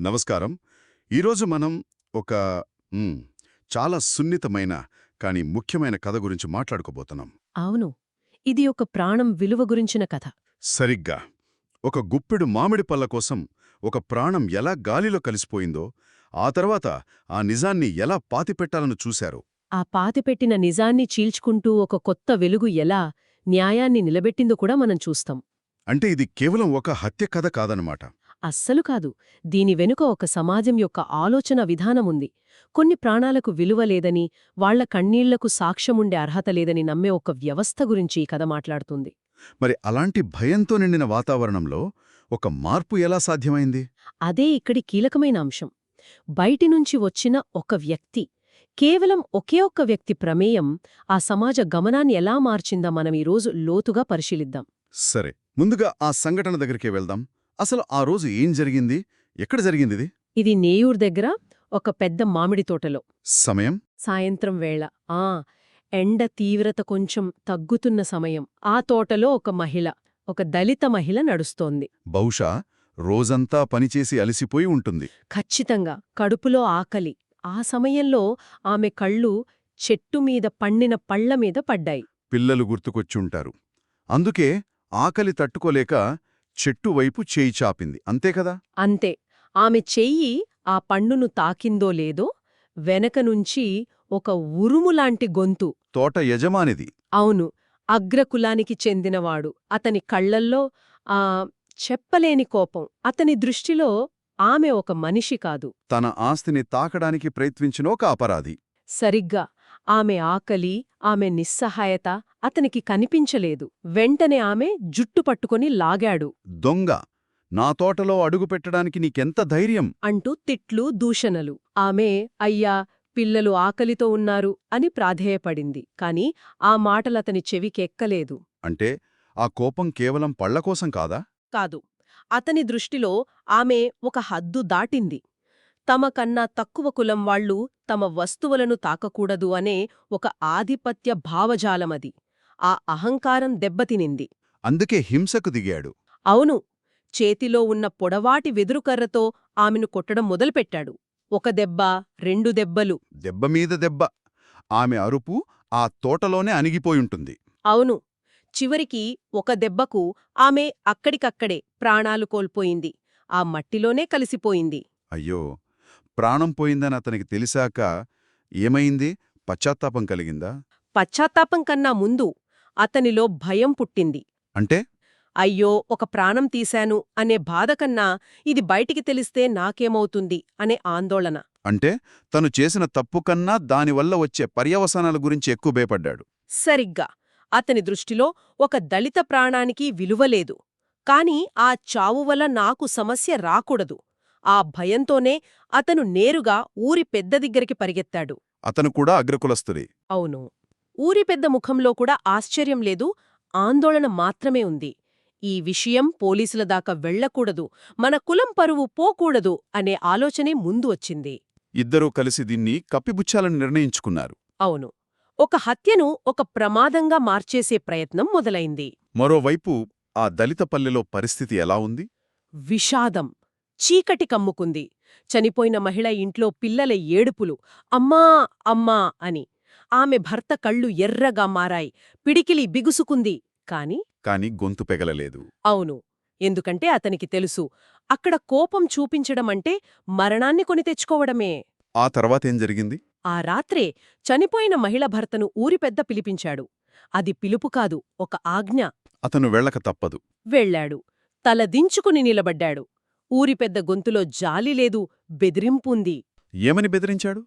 నమస్కారం. ఈరోజు మనం ఒక మ్, చాలా సున్నితమైన కానీ ముఖ్యమైన కథ గురించి మాట్లాడుకోబోతున్నాం. అవును. ఇది ఒక ప్రాణం విలువ గురించిన కథ. సరిగ్గా ఒక గుప్పెడు మామిడి పళ్ళ కోసం ఒక ప్రాణం ఎలా గాలిలో కలిసిపోయిందో, ఆ తర్వాత ఆ నిజాన్ని ఎలా పాతిపెట్టాలని చూశారు. ఆ పాతిపెట్టిన నిజాన్ని చీల్చుకుంటూ ఒక కొత్త వెలుగు ఎలా న్యాయాన్ని నిలబెట్టిందో కూడా మనం చూస్తాం. అంటే ఇది కేవలం ఒక హత్య కథ కాదనమాట. అస్సలు కాదు. దీని వెనుక ఒక సమాజం యొక్క ఆలోచన విధానముంది. కొన్ని ప్రాణాలకు విలువ లేదని, వాళ్ల కన్నీళ్లకు సాక్ష్యముండే అర్హత లేదని నమ్మే ఒక వ్యవస్థ గురించి ఈ కథ మాట్లాడుతుంది. మరి అలాంటి భయంతో నిండిన వాతావరణంలో ఒక మార్పు ఎలా సాధ్యమైంది? అదే ఇక్కడి కీలకమైన అంశం. బయటినుంచి వచ్చిన ఒక వ్యక్తి, కేవలం ఒకే ఒక్క వ్యక్తి ప్రమేయం ఆ సమాజ గమనాన్ని ఎలా మార్చిందా మనం ఈరోజు లోతుగా పరిశీలిద్దాం. సరే, ముందుగా ఆ సంఘటన దగ్గరికే వెళ్దాం. అసలు ఆ రోజు ఏం జరిగింది? ఎక్కడ జరిగిందిది? ఇది నేయూర్ దగ్గర ఒక పెద్ద మామిడి తోటలో సమయం? సాయంత్రం వేళ. ఎండ తీవ్రత కొంచెం తగ్గుతున్న సమయం. ఆ తోటలో ఒక దళిత మహిళ నడుస్తోంది. బహుశా రోజంతా పనిచేసి అలసిపోయి ఉంటుంది. ఖచ్చితంగా కడుపులో ఆకలి. ఆ సమయంలో ఆమె కళ్ళు చెట్టుమీద పండిన పళ్లమీద పడ్డాయి. పిల్లలు గుర్తుకొచ్చుంటారు. అందుకే ఆకలి తట్టుకోలేక చెట్టు వైపు చేయి చాపింది, అంతేకదా? అంతే. ఆమె చెయ్యి ఆ పండును తాకిందో లేదో వెనకనుంచి ఒక ఉరుములాంటి గొంతు. తోట యజమానిది. అవును. అగ్రకులానికి చెందినవాడు. అతని కళ్లల్లో ఆ చెప్పలేని కోపం. అతని దృష్టిలో ఆమె ఒక మనిషి కాదు. తన ఆస్తిని తాకడానికి ప్రయత్నించిన ఒక అపరాధి. సరిగ్గా. ఆమె ఆకలి, ఆమె నిస్సహాయత అతనికి కనిపించలేదు. వెంటనే ఆమె జుట్టు పట్టుకొని లాగాడు. దొంగ! నా తోటలో అడుగుపెట్టడానికి నీకెంత ధైర్యం? అంటూ తిట్లు, దూషణలు. ఆమె అయ్యా, పిల్లలు ఆకలితో ఉన్నారు అని ప్రాధేయపడింది. కాని ఆ మాటలతని చెవికెక్కలేదు. అంటే ఆ కోపం కేవలం పళ్లకోసం కాదా? కాదు. అతని దృష్టిలో ఆమె ఒక హద్దు దాటింది. తమకన్నా తక్కువ కులం వాళ్లు తమ వస్తువులను తాకకూడదు అనే ఒక ఆధిపత్య భావజాలమది. ఆ అహంకారం దెబ్బతినింది. అందుకే హింసకు దిగాడు. అవును. చేతిలో ఉన్న పొడవాటి వెదురుకర్రతో ఆమెను కొట్టడం మొదలుపెట్టాడు. ఒక దెబ్బ, 2 దెబ్బలు. దెబ్బమీద దెబ్బ. ఆమె అరుపు ఆ తోటలోనే అణిగిపోయుంటుంది. అవును. చివరికి ఒక దెబ్బకు ఆమె అక్కడికక్కడే ప్రాణాలు కోల్పోయింది. ఆ మట్టిలోనే కలిసిపోయింది. అయ్యో! ప్రాణం పోయిందని అతనికి తెలిసాక ఏమైంది? పశ్చాత్తాపం కలిగిందా? పశ్చాత్తాపం కన్నా ముందు అతనిలో భయం పుట్టింది. అంటే? అయ్యో, ఒక ప్రాణం తీశాను అనే బాధకన్నా ఇది బయటికి తెలిస్తే నాకేమవుతుంది అనే ఆందోళన. అంటే తను చేసిన తప్పు కన్నా దానివల్ల వచ్చే పర్యవసానాల గురించి ఎక్కువ భయపడ్డాడు. సరిగ్గా. అతని దృష్టిలో ఒక దళిత ప్రాణానికి విలువలేదు. కాని ఆ చావు వల్ల నాకు సమస్య రాకూడదు. ఆ భయంతోనే అతను నేరుగా ఊరి పెద్ద దగ్గరికి పరిగెత్తాడు. అతను కూడా అగ్రకులస్తుడే. అవును. ఊరి పెద్ద ముఖంలో కూడా ఆశ్చర్యం లేదు, ఆందోళన మాత్రమే ఉంది. ఈ విషయం పోలీసుల దాకా వెళ్లకూడదు, మన కులం పరువు పోకూడదు అనే ఆలోచనే ముందు వచ్చింది. ఇద్దరూ కలిసి దీన్ని కప్పిబుచ్చాలని నిర్ణయించుకున్నారు. అవును. ఒక హత్యను ఒక ప్రమాదంగా మార్చేసే ప్రయత్నం మొదలైంది. మరోవైపు ఆ దళిత పల్లెలో పరిస్థితి ఎలా ఉంది? విషాదం. చీకటి కమ్ముకుంది. చనిపోయిన మహిళ ఇంట్లో పిల్లల ఏడుపులు, అమ్మా అమ్మా అని. ఆమె భర్త కళ్ళు ఎర్రగా మారాయి, పిడికిలి బిగుసుకుంది. కాని గొంతు పెగలలేదు. అవును. ఎందుకంటే అతనికి తెలుసు, అక్కడ కోపం చూపించడమంటే మరణాన్ని కొని తెచ్చుకోవడమే. ఆ తర్వాతేం జరిగింది? ఆ రాత్రే చనిపోయిన మహిళ భర్తను ఊరి పెద్ద పిలిపించాడు. అది పిలుపు కాదు, ఒక ఆజ్ఞ. అతను వెళ్ళక తప్పదు. వెళ్ళాడు. తల దించుకుని నిలబడ్డాడు. ఊరి పెద్ద గొంతులో జాలి లేదు, బెదిరింపుంది. ఏమని బెదిరించాడు?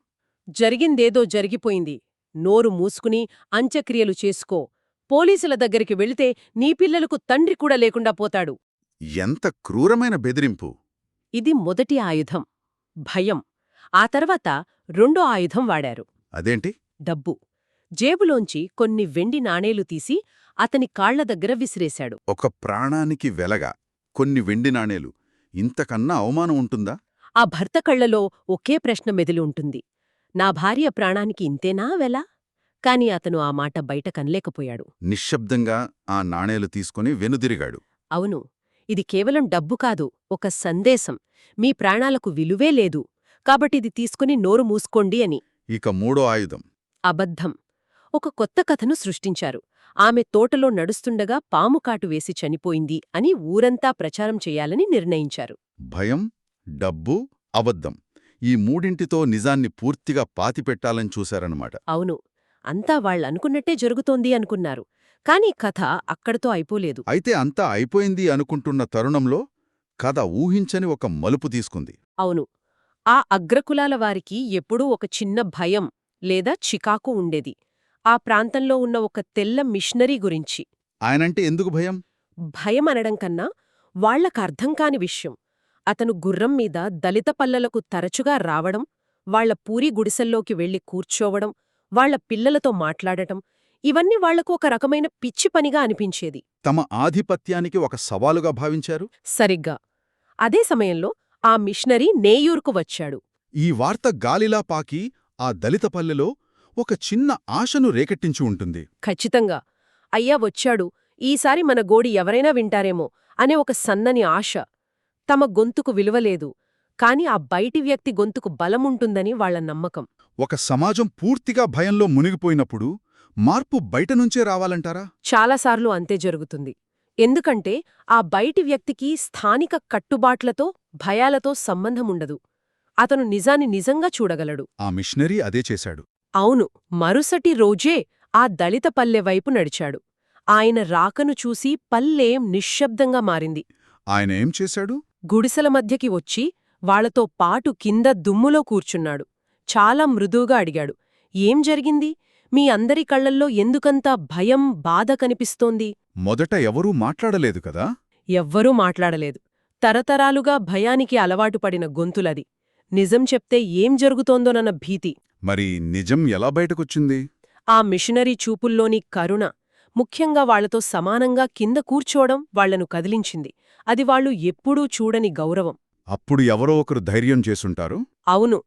జరిగిందేదో జరిగిపోయింది. నోరు మూసుకుని అంత్యక్రియలు చేసుకో. పోలీసుల దగ్గరికి వెళితే నీ పిల్లలకు తండ్రి కూడా లేకుండా పోతాడు. ఎంత క్రూరమైన బెదిరింపు! ఇది మొదటి ఆయుధం, భయం. ఆ తర్వాత రెండో ఆయుధం వాడారు. అదేంటి? డబ్బు. జేబులోంచి కొన్ని వెండి నాణేలు తీసి అతని కాళ్ల దగ్గర విసిరేశాడు. ఒక ప్రాణానికి వెలగా కొన్ని వెండి నాణేలు, ఇంతకన్నా అవమానం ఉంటుందా? ఆ భర్త కళ్లలో ఒకే ప్రశ్న మెదిలి ఉంటుంది. నా భార్య ప్రాణానికి ఇంతేనా వెల? కాని అతను ఆ మాట బయట కనలేకపోయాడు. నిశ్శబ్దంగా ఆ నాణేలు తీసుకుని వెనుదిరిగాడు. అవును. ఇది కేవలం డబ్బు కాదు, ఒక సందేశం. మీ ప్రాణాలకు విలువే లేదు, కాబట్టిది తీసుకుని నోరు మూసుకోండి అని. ఇక మూడో ఆయుధం. అబద్ధం. ఒక కొత్త కథను సృష్టించారు. ఆమె తోటలో నడుస్తుండగా పాముకాటు వేసి చనిపోయింది అని ఊరంతా ప్రచారం చెయ్యాలని నిర్ణయించారు. భయం, డబ్బు, అబద్ధం. ఈ మూడింటితో నిజాన్ని పూర్తిగా పాతిపెట్టాలని చూశారన్నమాట. అవును, అంతా వాళ్ళనుకున్నట్టే జరుగుతోంది అనుకున్నారు. కాని కథ అక్కడితో అయిపోలేదు. అయితే అంతా అయిపోయింది అనుకుంటున్న తరుణంలో కథ ఊహించని ఒక మలుపు తీసుకుంది. అవును, ఆ అగ్రకులాల వారికి ఎప్పుడూ ఒక చిన్న భయం లేదా చికాకు ఉండేది. ఆ ప్రాంతంలో ఉన్న ఒక తెల్ల మిషనరీ గురించి. ఆయనంటే ఎందుకు భయం? భయం అనడం కన్నా వాళ్లకర్థం కాని విషయం. అతను గుర్రం మీద దళిత పల్లలకు తరచుగా రావడం, వాళ్ల పూరి గుడిసెల్లోకి వెళ్లి కూర్చోవడం, వాళ్ల పిల్లలతో మాట్లాడటం, ఇవన్నీ వాళ్లకు ఒక రకమైన పిచ్చి పనిగా అనిపించేది. తమ ఆధిపత్యానికి ఒక సవాలుగా భావించారు. సరిగ్గా అదే సమయంలో ఆ మిషనరీ నేయూర్కు వచ్చాడు. ఈ వార్త గాలిలా పాకి ఆ దళిత పల్లెలో ఒక చిన్న ఆశను రేకెట్టించి ఉంటుంది. ఖచ్చితంగా. అయ్యా వచ్చాడు, ఈసారి మన గోడి ఎవరైనా వింటారేమో అనే ఒక సన్నని ఆశ. తమ గొంతుకు విలువలేదు, కాని ఆ బయటి వ్యక్తి గొంతుకు బలముంటుందని వాళ్ల నమ్మకం. ఒక సమాజం పూర్తిగా భయంలో మునిగిపోయినప్పుడు మార్పు బయటనుంచే రావాలంటారా? చాలాసార్లు అంతే జరుగుతుంది. ఎందుకంటే ఆ బయటి వ్యక్తికి స్థానిక కట్టుబాట్లతో, భయాలతో సంబంధముండదు. అతను నిజాన్ని నిజంగా చూడగలడు. ఆ మిషనరీ అదే చేశాడు. అవును, మరుసటి రోజే ఆ దళిత పల్లె వైపు నడిచాడు. ఆయన రాకను చూసి పల్లెం నిశ్శబ్దంగా మారింది. ఆయన ఏం చేశాడు? గుడిసెల మధ్యకి వచ్చి వాళ్లతో పాటు కింద దుమ్ములో కూర్చున్నాడు. చాలా మృదువుగా అడిగాడు, ఏం జరిగింది? మీ అందరి కళ్లల్లో ఎందుకంత భయం, బాధ కనిపిస్తోంది? మొదట ఎవరూ మాట్లాడలేదు కదా? ఎవ్వరూ మాట్లాడలేదు. తరతరాలుగా భయానికి అలవాటుపడిన గొంతులది. నిజం చెప్తే ఏం జరుగుతోందోనన్న భీతి. మరి నిజం ఎలా బయటకొచ్చింది? ఆ మిషనరీ చూపుల్లోని కరుణ, ముఖ్యంగా వాళ్లతో సమానంగా కింద కూర్చోవడం వాళ్లను కదిలించింది. అది వాళ్లు ఎప్పుడూ చూడని గౌరవం. అప్పుడు ఎవరో ఒకరు ధైర్యం చేసుంటారు. అవును,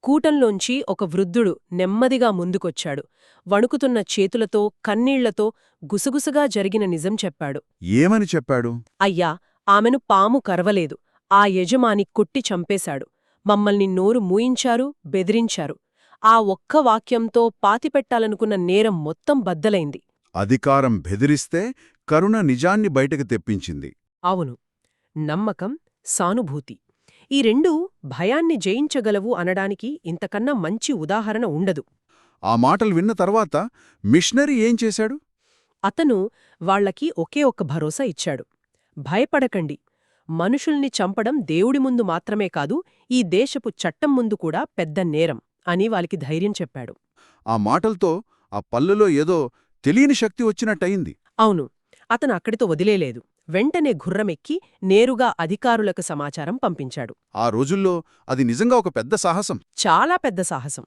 కూటంలోంచి ఒక వృద్ధుడు నెమ్మదిగా ముందుకొచ్చాడు. వణుకుతున్న చేతులతో, కన్నీళ్లతో గుసగుసగా జరిగిన నిజం చెప్పాడు. ఏమని చెప్పాడు? అయ్యా, ఆమెను పాము కరవలేదు. ఆ యజమాని కొట్టి చంపేశాడు. మమ్మల్ని నోరు మూయించారు, బెదిరించారు. ఆ ఒక్క వాక్యంతో పాతిపెట్టాలనుకున్న నేరం మొత్తం బద్దలైంది. అధికారం బెదిరిస్తే కరుణ నిజాన్ని బయటకు తెప్పించింది. అవును, నమ్మకం, సానుభూతి, ఈ రెండూ భయాన్ని జయించగలవు అనడానికి ఇంతకన్నా మంచి ఉదాహరణ ఉండదు. ఆ మాటలు విన్న తర్వాత మిషనరీ ఏం చేశాడు? అతను వాళ్లకి ఒకే ఒక్క భరోసా ఇచ్చాడు. భయపడకండి, మనుషుల్ని చంపడం దేవుడి ముందు మాత్రమే కాదు, ఈ దేశపు చట్టం ముందు కూడా పెద్ద నేరం అని వాళ్ళకి ధైర్యం చెప్పాడు. ఆ మాటలతో ఆ పల్లెలో ఏదో తెలియని శక్తి వచ్చినట్టయింది. అవును, అతను అక్కడితో వదిలేలేదు. వెంటనే గుర్రమెక్కి నేరుగా అధికారులకు సమాచారం పంపించాడు. ఆ రోజుల్లో అది నిజంగా ఒక పెద్ద సాహసం. చాలా పెద్ద సాహసం.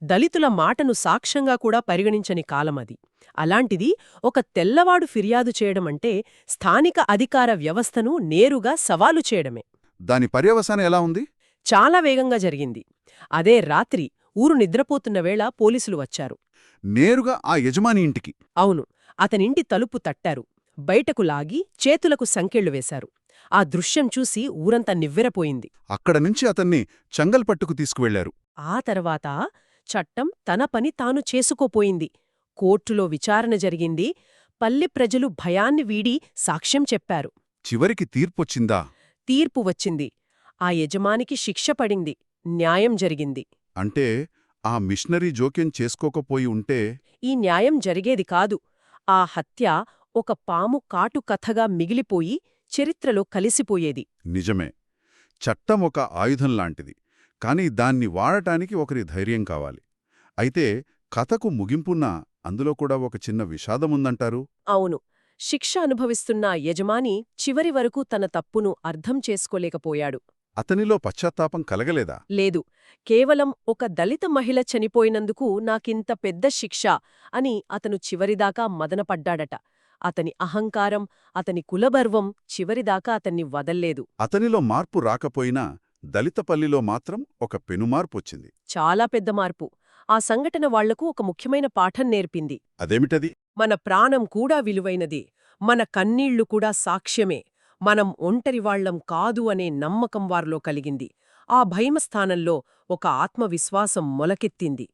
దళితుల మాటను సాక్ష్యంగా కూడా పరిగణించని కాలమది. అలాంటిది ఒక తెల్లవాడు ఫిర్యాదు చేయడమంటే స్థానిక అధికార వ్యవస్థను నేరుగా సవాలు చేయడమే. దాని పర్యవసానం ఎలా ఉంది? చాలా వేగంగా జరిగింది. అదే రాత్రి ఊరు నిద్రపోతున్న వేళ పోలీసులు వచ్చారు. నేరుగా ఆ యజమాని ఇంటికి? అవును, అతనింటి తలుపు తట్టారు. బయటకు లాగి చేతులకు సంకెళ్లు వేశారు. ఆ దృశ్యం చూసి ఊరంతా నివ్వెరపోయింది. అక్కడ నుంచి అతన్ని చంగల్పట్టుకు తీసుకువెళ్లారు. ఆ తర్వాత చట్టం తన పని తాను చేసుకోపోయింది. కోర్టులో విచారణ జరిగింది. పల్లె ప్రజలు భయాన్ని వీడి సాక్ష్యం చెప్పారు. చివరికి తీర్పొచ్చిందా? తీర్పు వచ్చింది. ఆ యజమానికి శిక్ష పడింది. న్యాయం జరిగింది. అంటే ఆ మిషనరీ జోక్యం చేసుకోకపోయి ఉంటే ఈ న్యాయం జరిగేది కాదు. ఆ హత్య ఒక పాము కాటు కథగా మిగిలిపోయి చరిత్రలో కలిసిపోయేది. నిజమే. చట్టం ఒక ఆయుధంలాంటిది. కాని దాన్ని వాడటానికి ఒకరి ధైర్యం కావాలి. అయితే కథకు ముగింపున్నా అందులో కూడా ఒక చిన్న విషాదముందంటారు? అవును, శిక్ష అనుభవిస్తున్న యజమాని చివరి వరకు తన తప్పును అర్థం చేసుకోలేకపోయాడు. అతనిలో పశ్చాత్తాపం కలగలేదా? లేదు, కేవలం ఒక దళిత మహిళ చనిపోయినందుకు నాకింత పెద్ద శిక్ష అని అతను చివరిదాకా మదనపడ్డాడట. అతని అహంకారం, అతని కులగర్వం చివరిదాకా అతన్ని వదల్లేదు. అతనిలో మార్పు రాకపోయినా దళితపల్లిలో మాత్రం ఒక పెనుమార్పొచ్చింది. చాలా పెద్ద మార్పు. ఆ సంఘటన వాళ్లకు ఒక ముఖ్యమైన పాఠం నేర్పింది. అదేమిటది? మన ప్రాణం కూడా విలువైనదే, మన కన్నీళ్లు కూడా సాక్ష్యమే, మనం ఒంటరివాళ్లం కాదు అనే నమ్మకం వారిలో కలిగింది. ఆ భయమస్థానంలో ఒక ఆత్మవిశ్వాసం మొలకెత్తింది.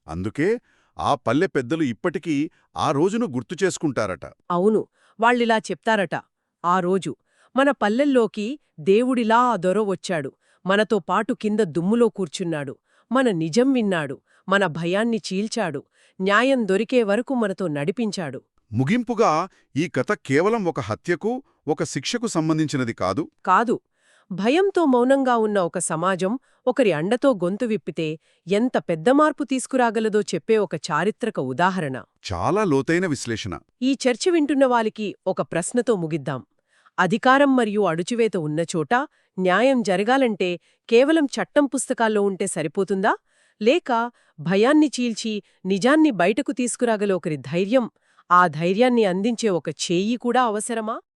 అందుకే ఆ పల్లె పెద్దలు ఇప్పటికీ ఆ రోజును గుర్తు చేసుకుంటారట. అవును, వాళ్ళిలా చెప్తారట, ఆ రోజు మన పల్లెల్లోకి దేవుడిలా ఆ దొర వచ్చాడు, మనతో పాటు కింద దుమ్ములో కూర్చున్నాడు, మన నిజం విన్నాడు, మన భయాన్ని చీల్చాడు, న్యాయం దొరికే వరకు మనతో నడిపించాడు. ముగింపుగా ఈ కథ కేవలం ఒక హత్యకు, ఒక శిక్షకు సంబంధించినది కాదు. కాదు, భయంతో మౌనంగా ఉన్న ఒక సమాజం ఒకరి అండతో గొంతు విప్పితే ఎంత పెద్ద మార్పు తీసుకురాగలదో చెప్పే ఒక చారిత్రక ఉదాహరణ. చాలా లోతైన విశ్లేషణ. ఈ చర్చ వింటున్న వారికి ఒక ప్రశ్నతో ముగిద్దాం. అధికారం మరియు అడుచువేత ఉన్నచోట న్యాయం జరగాలంటే కేవలం చట్టం పుస్తకాల్లో ఉంటే సరిపోతుందా? లేక భయాన్ని చీల్చి నిజాన్ని బయటకు తీసుకురాగల ఒకరి ధైర్యం, ఆ ధైర్యాన్ని అందించే ఒక చేయి కూడా అవసరమా?